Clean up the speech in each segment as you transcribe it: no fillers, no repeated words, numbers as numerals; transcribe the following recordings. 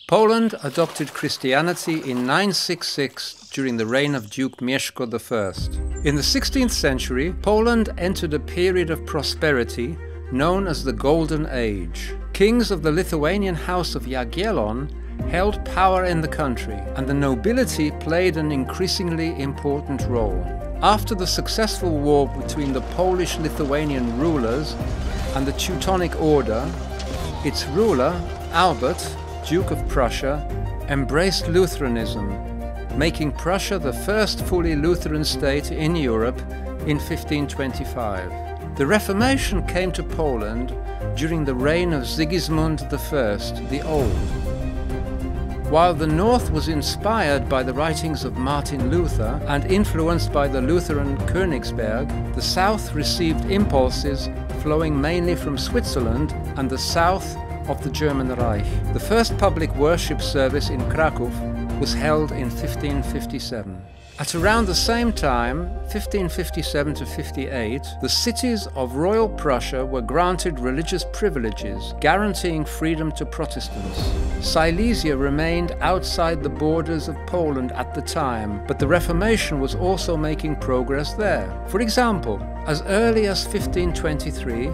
Poland adopted Christianity in 966 during the reign of Duke Mieszko I. In the 16th century, Poland entered a period of prosperity known as the Golden Age. Kings of the Lithuanian House of Jagiellon held power in the country, and the nobility played an increasingly important role. After the successful war between the Polish-Lithuanian rulers and the Teutonic Order, its ruler, Albert, Duke of Prussia, embraced Lutheranism, making Prussia the first fully Lutheran state in Europe in 1525. The Reformation came to Poland during the reign of Sigismund I, the Old. While the North was inspired by the writings of Martin Luther and influenced by the Lutheran Königsberg, the South received impulses flowing mainly from Switzerland and the south of the German Reich. The first public worship service in Kraków was held in 1557. At around the same time, 1557 to 58, the cities of Royal Prussia were granted religious privileges, guaranteeing freedom to Protestants. Silesia remained outside the borders of Poland at the time, but the Reformation was also making progress there. For example, as early as 1523,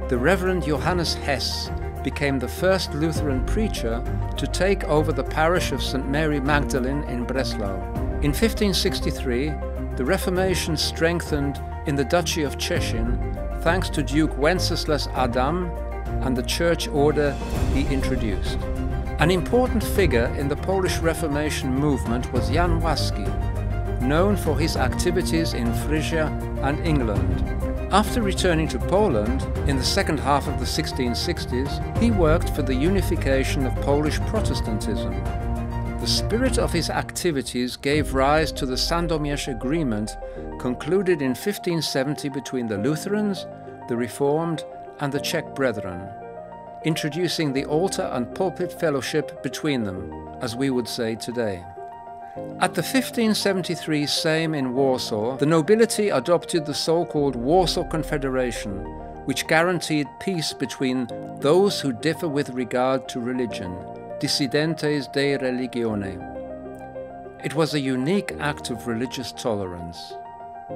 the Reverend Johannes Hess became the first Lutheran preacher to take over the parish of St. Mary Magdalene in Breslau. In 1563, the Reformation strengthened in the Duchy of Szczecin thanks to Duke Wenceslas Adam and the church order he introduced. An important figure in the Polish Reformation movement was Jan Łaski, known for his activities in Frisia and England. After returning to Poland in the second half of the 1660s, he worked for the unification of Polish Protestantism. The spirit of his activities gave rise to the Sandomierz Agreement, concluded in 1570 between the Lutherans, the Reformed, and the Czech Brethren, introducing the altar and pulpit fellowship between them, as we would say today. At the 1573 Sejm in Warsaw, the nobility adopted the so-called Warsaw Confederation, which guaranteed peace between those who differ with regard to religion, dissidentes de religione. It was a unique act of religious tolerance.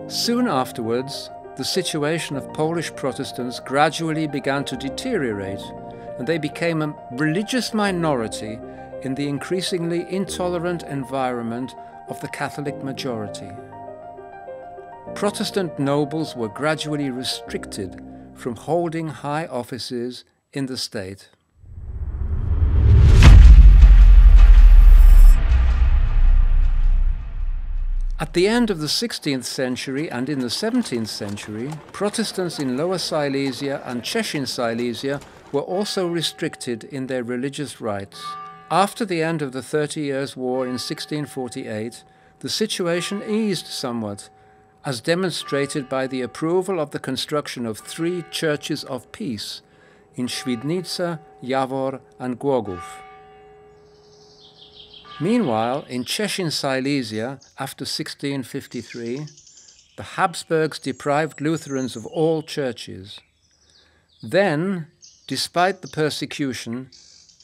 Soon afterwards, the situation of Polish Protestants gradually began to deteriorate, and they became a religious minority in the increasingly intolerant environment of the Catholic majority. Protestant nobles were gradually restricted from holding high offices in the state. At the end of the 16th century and in the 17th century, Protestants in Lower Silesia and Czechin Silesia were also restricted in their religious rights. After the end of the 30 Years' War in 1648, the situation eased somewhat, as demonstrated by the approval of the construction of 3 churches of peace in Świdnica, Jawor and Głogów. Meanwhile, in Czechin Silesia, after 1653, the Habsburgs deprived Lutherans of all churches. Then, despite the persecution,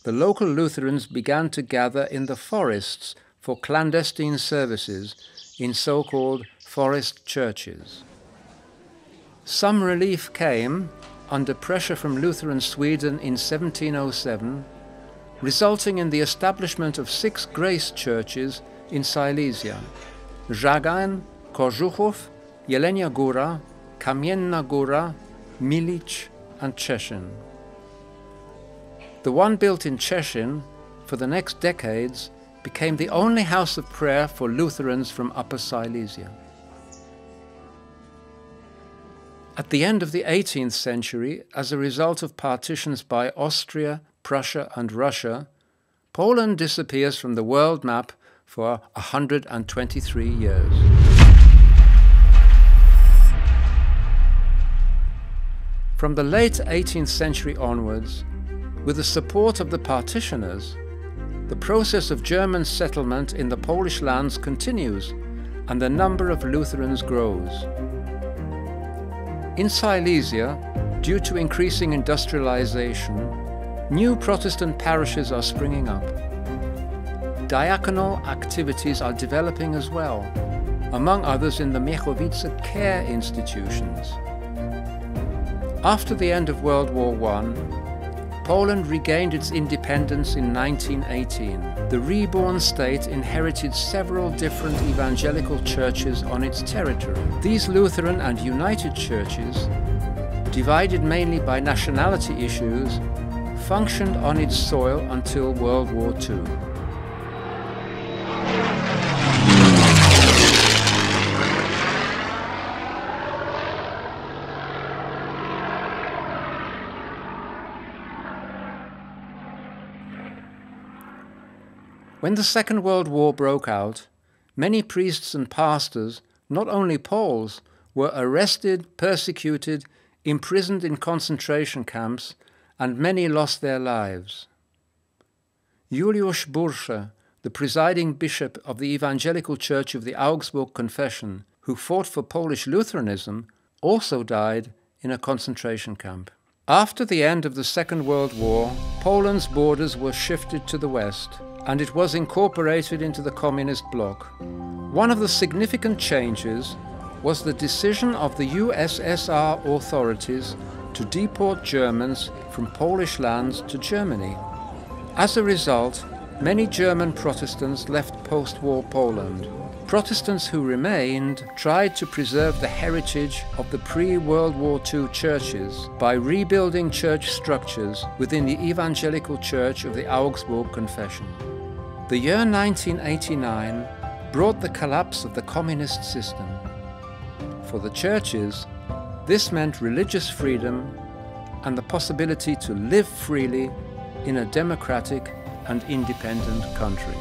the local Lutherans began to gather in the forests for clandestine services in so-called forest churches. Some relief came under pressure from Lutheran Sweden in 1707, resulting in the establishment of 6 grace churches in Silesia: Żagań, Kożuchów, Jelenia Góra, Kamienna Góra, Milicz and Czeszyn. The one built in Czeszyn for the next decades became the only house of prayer for Lutherans from Upper Silesia. At the end of the 18th century, as a result of partitions by Austria, Prussia and Russia, Poland disappears from the world map for 123 years. From the late 18th century onwards, with the support of the partitioners, the process of German settlement in the Polish lands continues, and the number of Lutherans grows. In Silesia, due to increasing industrialization, new Protestant parishes are springing up. diaconal activities are developing as well, among others in the Miechowice care institutions. After the end of World War I, Poland regained its independence in 1918. The reborn state inherited several different evangelical churches on its territory. These Lutheran and United churches, divided mainly by nationality issues, functioned on its soil until World War II. When the Second World War broke out, many priests and pastors, not only Poles, were arrested, persecuted, imprisoned in concentration camps, and many lost their lives. Juliusz Bursche, the presiding bishop of the Evangelical Church of the Augsburg Confession, who fought for Polish Lutheranism, also died in a concentration camp. After the end of the Second World War, Poland's borders were shifted to the west, and it was incorporated into the communist bloc. One of the significant changes was the decision of the USSR authorities to deport Germans from Polish lands to Germany. As a result, many German Protestants left post-war Poland. Protestants who remained tried to preserve the heritage of the pre-World War II churches by rebuilding church structures within the Evangelical Church of the Augsburg Confession. The year 1989 brought the collapse of the communist system. For the churches, this meant religious freedom and the possibility to live freely in a democratic and independent country.